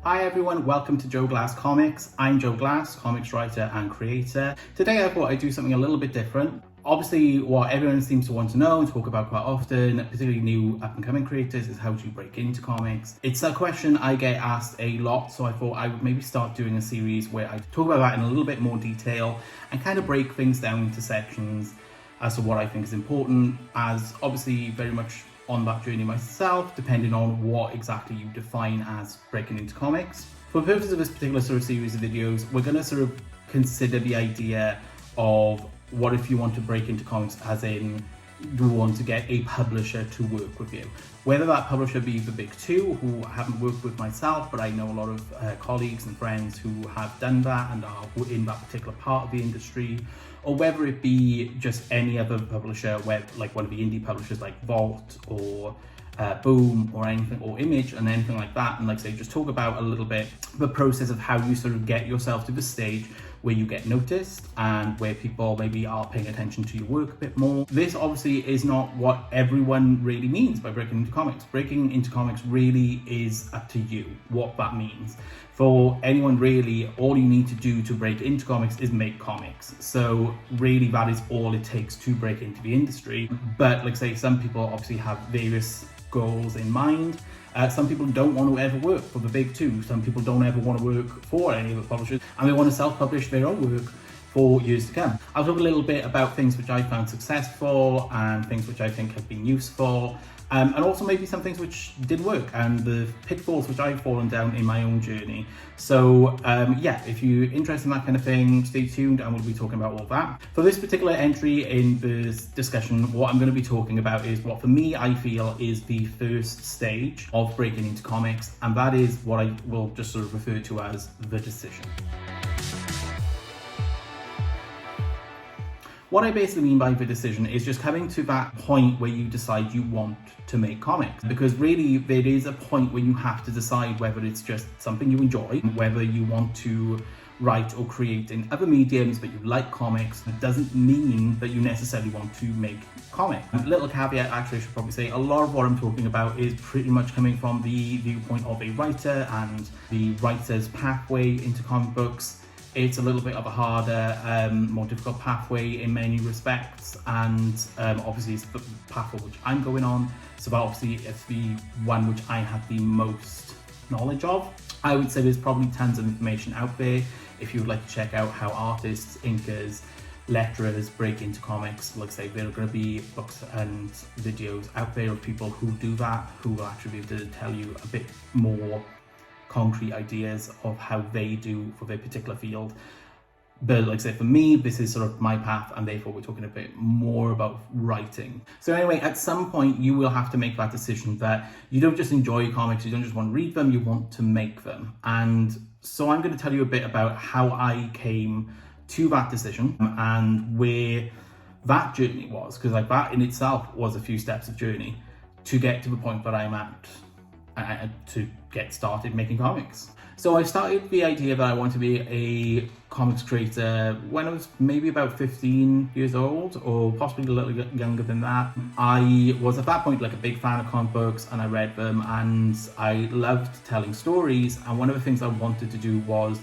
Hi everyone, welcome to Joe Glass Comics. I'm Joe Glass, comics writer and creator. Today I thought I'd do something a little bit different. Obviously, what everyone seems to want to know and talk about quite often, particularly new up-and-coming creators, is how do you break into comics? It's a question I get asked a lot, so I thought I would maybe start doing a series where I talk about that in a little bit more detail and kind of break things down into sections as to what I think is important, as obviously very much on that journey myself, depending on what exactly you define as breaking into comics. For the purpose of this particular sort of series of videos, we're going to sort of consider the idea of what if you want to break into comics, as in you want to get a publisher to work with you. Whether that publisher be the big two, who I haven't worked with myself, but I know a lot of colleagues and friends who have done that and are in that particular part of the industry, or whether it be just any other publisher, where like one of the indie publishers like Vault or Boom or anything, or Image and anything like that, and like say just talk about a little bit the process of how you sort of get yourself to the stage where you get noticed and where people maybe are paying attention to your work a bit more. This obviously is not what everyone really means by breaking into comics. Breaking into comics really is up to you what that means. For anyone really, all you need to do to break into comics is make comics. So really that is all it takes to break into the industry. But like say, some people obviously have various goals in mind. Some people don't want to ever work for the big two. Some people don't ever want to work for any of the publishers, and they want to self-publish their own work for years to come. I'll talk a little bit about things which I found successful and things which I think have been useful, and also maybe some things which didn't work and the pitfalls which I've fallen down in my own journey. So yeah, if you're interested in that kind of thing, stay tuned and we'll be talking about all that. For this particular entry in this discussion, what I'm going to be talking about is what for me I feel is the first stage of breaking into comics, and that is what I will just sort of refer to as the decision. What I basically mean by the decision is just coming to that point where you decide you want to make comics. Because really, there is a point when you have to decide whether it's just something you enjoy, whether you want to write or create in other mediums, but you like comics. It doesn't mean that you necessarily want to make comics. A little caveat, actually, I should probably say, a lot of what I'm talking about is pretty much coming from the viewpoint of a writer and the writer's pathway into comic books. It's a little bit of a harder, more difficult pathway in many respects, and obviously it's the pathway which I'm going on, so obviously it's the one which I have the most knowledge of. I would say there's probably tons of information out there if you would like to check out how artists, inkers, letterers break into comics. Like I say, there are going to be books and videos out there of people who do that, who will actually be able to tell you a bit more concrete ideas of how they do for their particular field. But like I said, for me, this is sort of my path, and therefore we're talking a bit more about writing. So anyway, at some point you will have to make that decision that you don't just enjoy comics, you don't just want to read them, you want to make them. And so I'm going to tell you a bit about how I came to that decision and where that journey was, because like that in itself was a few steps of journey to get to the point that I'm at to get started making comics. So I started the idea that I wanted to be a comics creator when I was maybe about 15 years old, or possibly a little younger than that. I was at that point like a big fan of comic books, and I read them, and I loved telling stories, and one of the things I wanted to do was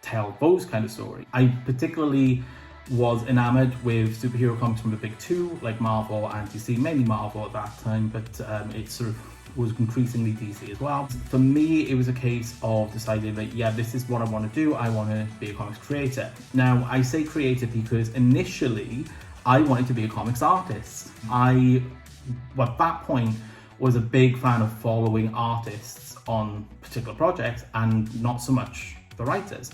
tell those kind of stories. I particularly was enamored with superhero comics from the big two, like Marvel and DC, mainly Marvel at that time, but it sort of was increasingly DC as well. For me, it was a case of deciding that, yeah, this is what I want to do. I want to be a comics creator. Now, I say creator because initially I wanted to be a comics artist. I, at that point, was a big fan of following artists on particular projects and not so much the writers.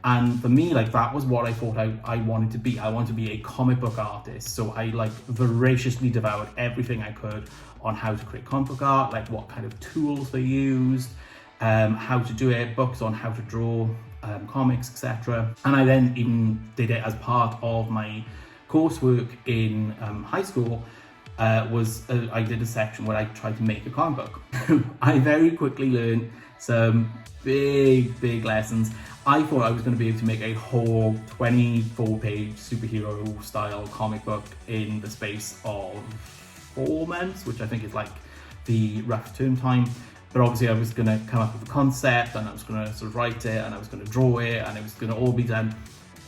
And for me, like, that was what I thought I wanted to be. I wanted to be a comic book artist. So I like voraciously devoured everything I could on how to create comic book art, like what kind of tools they used, how to do it, books on how to draw comics, etc. And I then even did it as part of my coursework in high school. I did a section where I tried to make a comic book. I very quickly learned some big lessons. I thought I was going to be able to make a whole 24-page superhero style comic book in the space of 4 months, which I think is like the rough term time. But obviously I was going to come up with a concept, and I was going to sort of write it, and I was going to draw it, and it was going to all be done.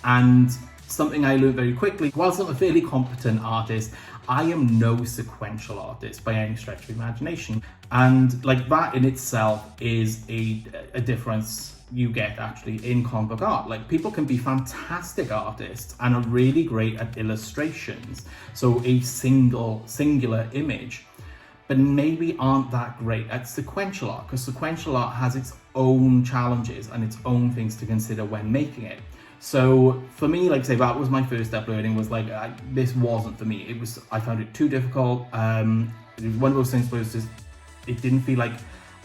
And something I learned very quickly, whilst I'm a fairly competent artist, I am no sequential artist by any stretch of imagination. And like that in itself is a difference you get actually in comic book art. Like, people can be fantastic artists and are really great at illustrations, so a singular image, but maybe aren't that great at sequential art, because sequential art has its own challenges and its own things to consider when making it. So for me, like I say, that was my first step learning, was like, this wasn't for me. I found it too difficult. It was one of those things where it didn't feel like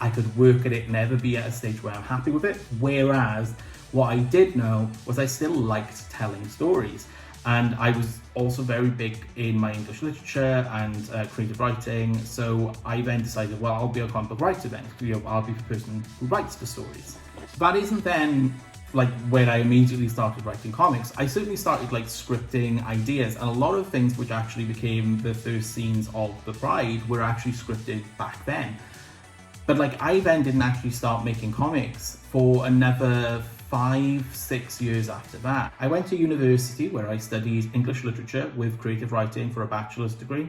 I could work at it and ever be at a stage where I'm happy with it. Whereas what I did know was I still liked telling stories. And I was also very big in my English literature and creative writing. So I then decided, well, I'll be a comic book writer then. I'll be the person who writes the stories. That isn't then like when I immediately started writing comics. I certainly started like scripting ideas, and a lot of things which actually became the first scenes of The Pride were actually scripted back then. But like, I then didn't actually start making comics for another 5-6 years after that. I went to university where I studied English literature with creative writing for a bachelor's degree.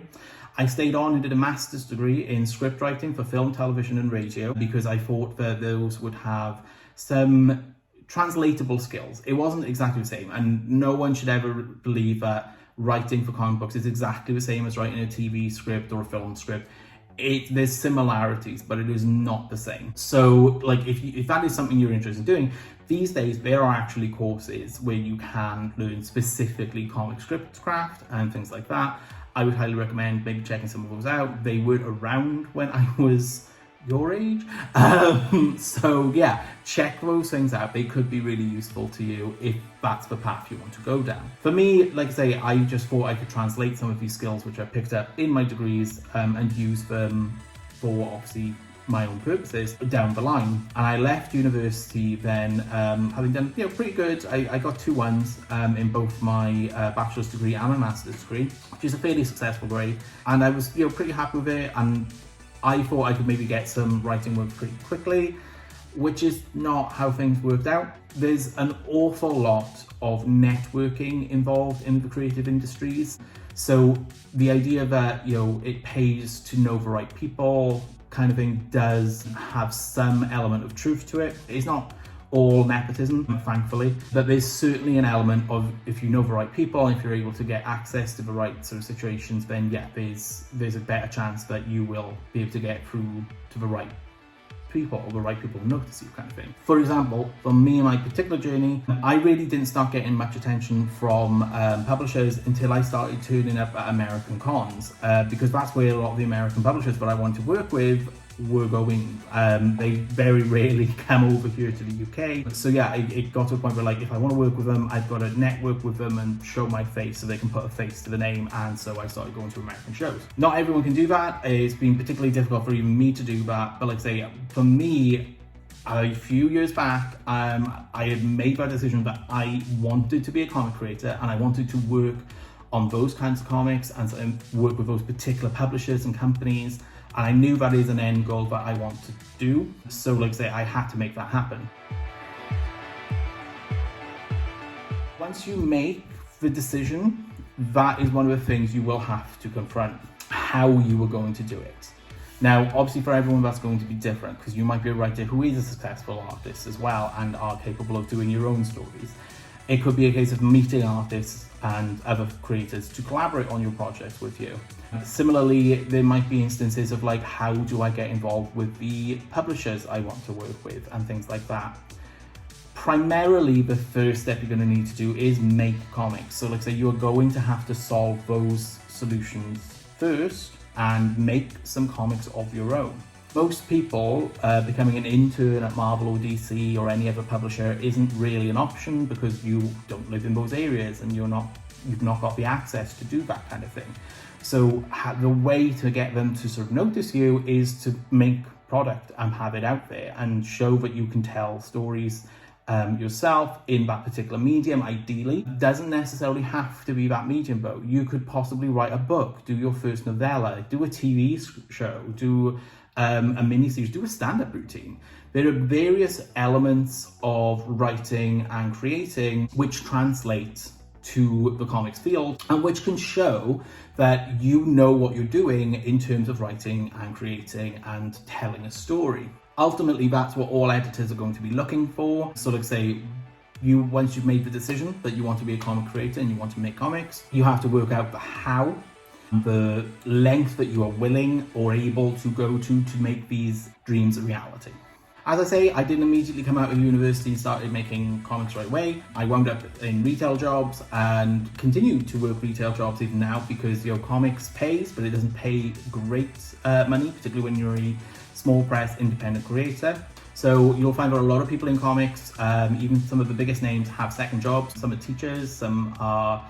I stayed on and did a master's degree in script writing for film, television and radio, because I thought that those would have some translatable skills. It wasn't exactly the same, and no one should ever believe that writing for comic books is exactly the same as writing a TV script or a film script. There's similarities, but it is not the same. So like, if that is something you're interested in doing, these days there are actually courses where you can learn specifically comic script craft and things like that. I would highly recommend maybe checking some of those out. They were around when I was your age. So yeah, check those things out. They could be really useful to you if that's the path you want to go down. For me, like I say, I just thought I could translate some of these skills which I picked up in my degrees and use them for obviously my own purposes down the line. And I left university then having done pretty good. I got 2-1s in both my bachelor's degree and my master's degree, which is a fairly successful grade, and I was pretty happy with it. And I thought I could maybe get some writing work pretty quickly, which is not how things worked out. There's an awful lot of networking involved in the creative industries. So the idea that, it pays to know the right people kind of thing does have some element of truth to it. It's not all nepotism, thankfully, but there's certainly an element of, if you know the right people, if you're able to get access to the right sort of situations, then yeah, there's a better chance that you will be able to get through to the right people, or the right people notice you, kind of thing. For example, for me and my particular journey, I really didn't start getting much attention from publishers until I started turning up at American cons, because that's where a lot of the American publishers that I want to work with were going. They very rarely come over here to the UK. So yeah, it got to a point where, like, if I want to work with them, I've got to network with them and show my face so they can put a face to the name. And so I started going to American shows. Not everyone can do that. It's been particularly difficult for even me to do that. But like I say, for me, a few years back, I had made that decision that I wanted to be a comic creator and I wanted to work on those kinds of comics and work with those particular publishers and companies. And I knew that is an end goal that I want to do. So like I say, I had to make that happen. Once you make the decision, that is one of the things you will have to confront, how you are going to do it. Now, obviously for everyone that's going to be different, because you might be a writer who is a successful artist as well and are capable of doing your own stories. It could be a case of meeting artists and other creators to collaborate on your projects with you. Similarly, there might be instances of like, how do I get involved with the publishers I want to work with and things like that. Primarily, the first step you're going to need to do is make comics. So like say, you're going to have to solve those solutions first and make some comics of your own. Most people, becoming an intern at Marvel or DC or any other publisher isn't really an option because you don't live in those areas and you've not got the access to do that kind of thing. So the way to get them to sort of notice you is to make product and have it out there and show that you can tell stories yourself in that particular medium. Ideally, it doesn't necessarily have to be that medium though. You could possibly write a book, do your first novella, do a TV show, do a mini-series, do a stand-up routine. There are various elements of writing and creating which translate to the comics field and which can show that you know what you're doing in terms of writing and creating and telling a story. Ultimately, that's what all editors are going to be looking for. So like say, once you've made the decision that you want to be a comic creator and you want to make comics, you have to work out the how, the length that you are willing or able to go to make these dreams a reality. As I say, I didn't immediately come out of university and started making comics right away. I wound up in retail jobs and continue to work retail jobs even now because, comics pays, but it doesn't pay great money, particularly when you're a small press independent creator. So you'll find that a lot of people in comics, even some of the biggest names, have second jobs. Some are teachers, some are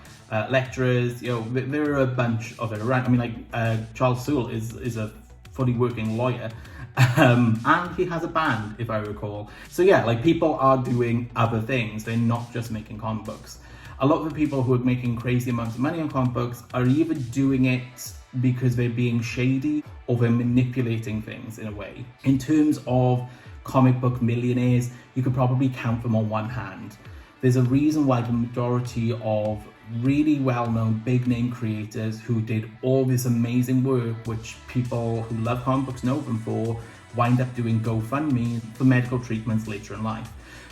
lecturers. There are a bunch of it around. I mean, Charles Soule is a fully working lawyer. And he has a band, if I recall. So yeah, people are doing other things. They're not just making comic books. A lot of the people who are making crazy amounts of money on comic books are either doing it because they're being shady or they're manipulating things in a way. In terms of comic book millionaires, you could probably count them on one hand. There's a reason why the majority of really well-known big name creators who did all this amazing work, which people who love comic books know them for, wind up doing GoFundMe for medical treatments later in life.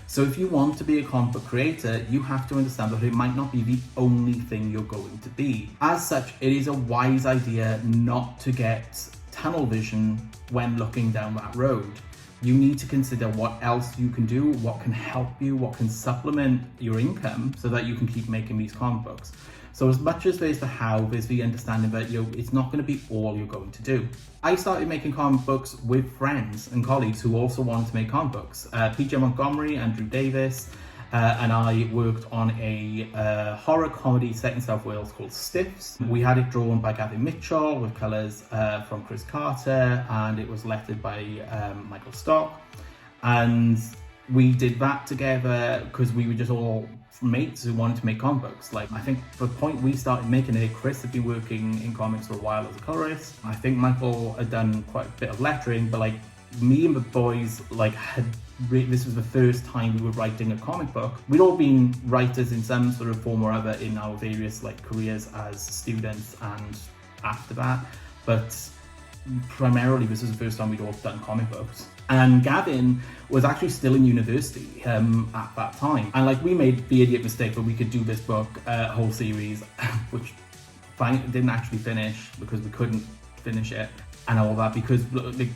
So if you want to be a comic book creator, you have to understand that it might not be the only thing you're going to be. As such, it is a wise idea not to get tunnel vision when looking down that road. You need to consider what else you can do, what can help you, what can supplement your income so that you can keep making these comic books. So as much as there's the how, there's the understanding that it's not going to be all you're going to do. I started making comic books with friends and colleagues who also wanted to make comic books. PJ Montgomery, Andrew Davis, and I worked on a horror comedy set in South Wales called Stiffs. We had it drawn by Gavin Mitchell with colours from Chris Carter, and it was lettered by Michael Stock. And we did that together because we were just all mates who wanted to make comic books. I think the point we started making it, Chris had been working in comics for a while as a colorist. I think Michael had done quite a bit of lettering, but me and the boys this was the first time we were writing a comic book. We'd all been writers in some sort of form or other in our various careers as students and after that, but primarily this was the first time we'd all done comic books. And Gavin was actually still in university at that time. And we made the idiot mistake that we could do this book, whole series, which didn't actually finish because we couldn't finish it and all that because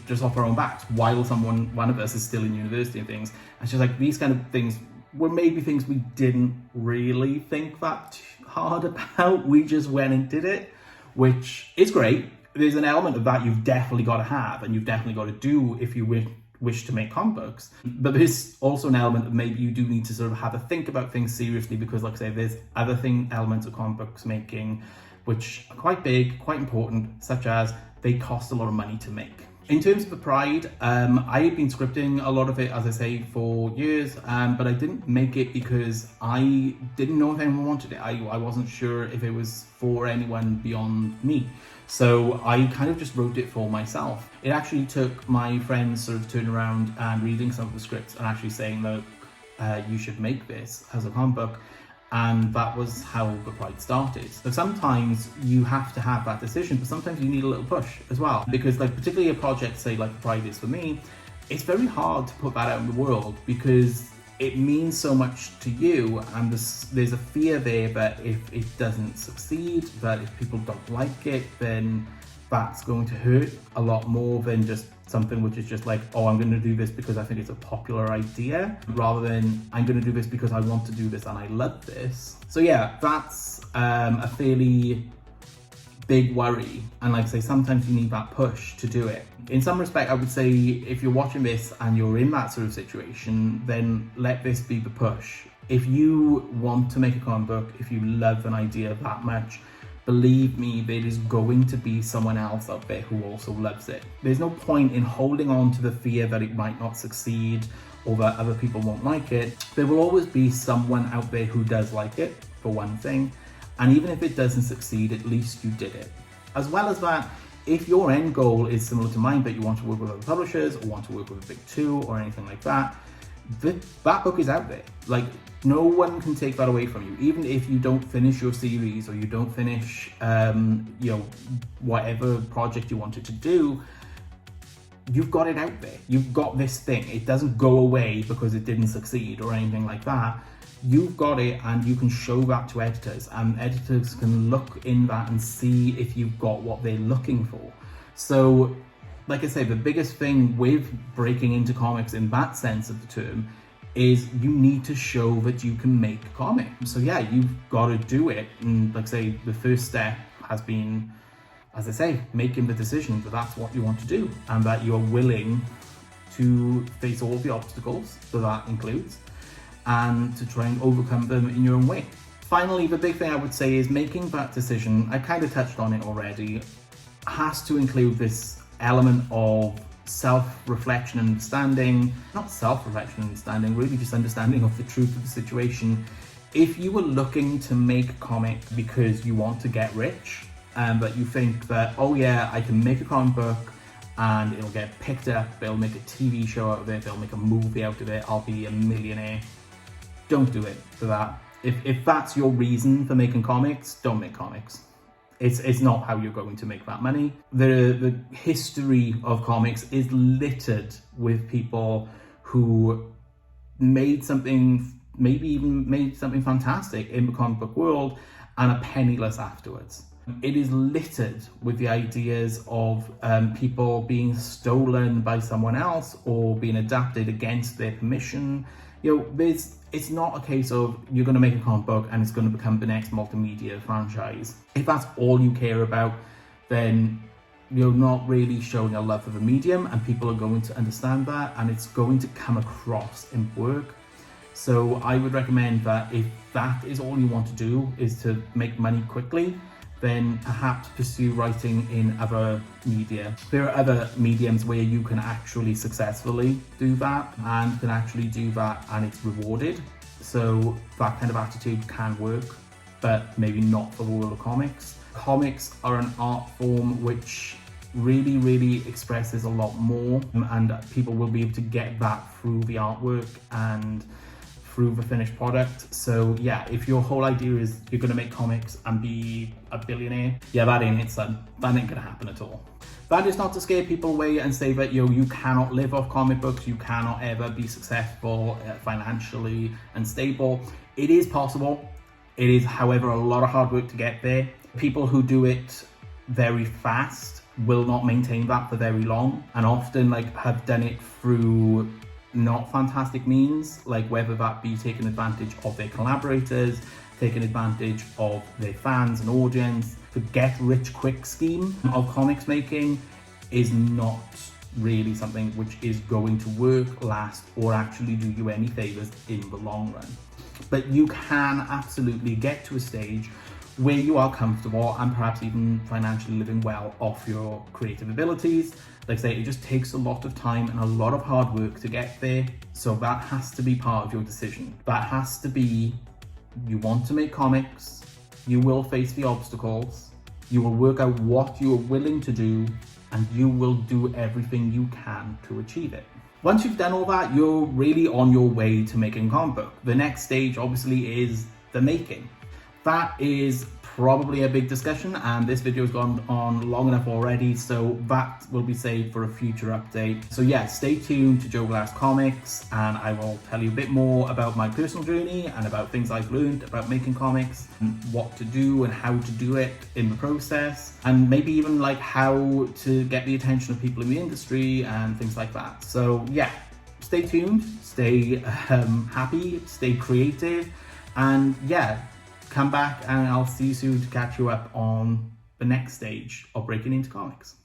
just off our own backs while one of us is still in university and things. And she's these kind of things were maybe things we didn't really think that hard about. We just went and did it, which is great. There's an element of that you've definitely got to have and you've definitely got to do if you wish to make comic books. But there's also an element of maybe you do need to sort of have a think about things seriously because I say, there's other elements of comic books making which are quite big, quite important, such as they cost a lot of money to make. In terms of the Pride, I had been scripting a lot of it, as I say, for years, but I didn't make it because I didn't know if anyone wanted it. I wasn't sure if it was for anyone beyond me. So I kind of just wrote it for myself. It actually took my friends sort of turning around and reading some of the scripts and actually saying, look, you should make this as a comic book. And that was how the Pride started. So sometimes you have to have that decision, but sometimes you need a little push as well. Because particularly a project, say like the Pride is for me, it's very hard to put that out in the world because it means so much to you, and there's a fear there that if it doesn't succeed, that if people don't like it, then that's going to hurt a lot more than just something which is just oh, I'm going to do this because I think it's a popular idea, rather than I'm going to do this because I want to do this and I love this. So yeah, that's a fairly big worry, and like I say, sometimes you need that push to do it. In some respect, I would say if you're watching this and you're in that sort of situation, then let this be the push. If you want to make a comic book, if you love an idea that much, believe me, there is going to be someone else out there who also loves it. There's no point in holding on to the fear that it might not succeed or that other people won't like it. There will always be someone out there who does like it, for one thing. And even if it doesn't succeed, at least you did it. As well as that, If your end goal is similar to mine, but you want to work with other publishers or want to work with a big two or anything like that, that book is out there. Like, no one can take that away from you. Even if you don't finish your series or you don't finish, whatever project you wanted to do, you've got it out there. You've got this thing. It doesn't go away because it didn't succeed or anything like that. You've got it, and you can show that to editors, and editors can look in that and see if you've got what they're looking for. So, like I say, the biggest thing with breaking into comics in that sense of the term is you need to show that you can make comics. So yeah, you've got to do it. And like I say, the first step has been, as I say, making the decision that that's what you want to do and that you're willing to face all the obstacles that includes, and to try and overcome them in your own way. Finally, the big thing I would say is making that decision, I kind of touched on it already, has to include this element of self-reflection and understanding. Not self-reflection and understanding, really just understanding of the truth of the situation. If you were looking to make a comic because you want to get rich, but you think that, oh yeah, I can make a comic book and it'll get picked up, they'll make a TV show out of it, they'll make a movie out of it, I'll be a millionaire. Don't do it for that. If that's your reason for making comics, don't make comics. It's not how you're going to make that money. The history of comics is littered with people who made something, maybe even made something fantastic in the comic book world and are penniless afterwards. It is littered with the ideas of people being stolen by someone else or being adapted against their permission. It's not a case of you're going to make a comic book and it's going to become the next multimedia franchise. If that's all you care about, then you're not really showing a love for the medium, and people are going to understand that, and it's going to come across in work. So I would recommend that if that is all you want to do, is to make money quickly, then perhaps pursue writing in other media. There are other mediums where you can actually successfully do that and can actually do that and it's rewarded. So that kind of attitude can work, but maybe not for the world of comics. Comics are an art form which really, really expresses a lot more, and people will be able to get that through the artwork and through the finished product. So yeah, if your whole idea is you're gonna make comics and be a billionaire, yeah, that ain't it, son. That ain't gonna happen at all. That is not to scare people away and say that you cannot live off comic books, you cannot ever be successful financially and stable. It is possible. It is, however, a lot of hard work to get there. People who do it very fast will not maintain that for very long, and often have done it through not fantastic means, like whether that be taking advantage of their collaborators, taking advantage of their fans and audience. The get rich quick scheme of comics making is not really something which is going to work, last, or actually do you any favors in the long run. But you can absolutely get to a stage where you are comfortable and perhaps even financially living well off your creative abilities. Like I say, it just takes a lot of time and a lot of hard work to get there. So that has to be part of your decision. That has to be, you want to make comics, you will face the obstacles, you will work out what you are willing to do, and you will do everything you can to achieve it. Once you've done all that, you're really on your way to making a comic book. The next stage obviously is the making. That is probably a big discussion, and this video has gone on long enough already, so that will be saved for a future update. So yeah, stay tuned to Joe Glass Comics, and I will tell you a bit more about my personal journey and about things I've learned about making comics, and what to do and how to do it in the process, and maybe even how to get the attention of people in the industry and things like that. So yeah, stay tuned, stay happy, stay creative, and yeah, come back and I'll see you soon to catch you up on the next stage of breaking into comics.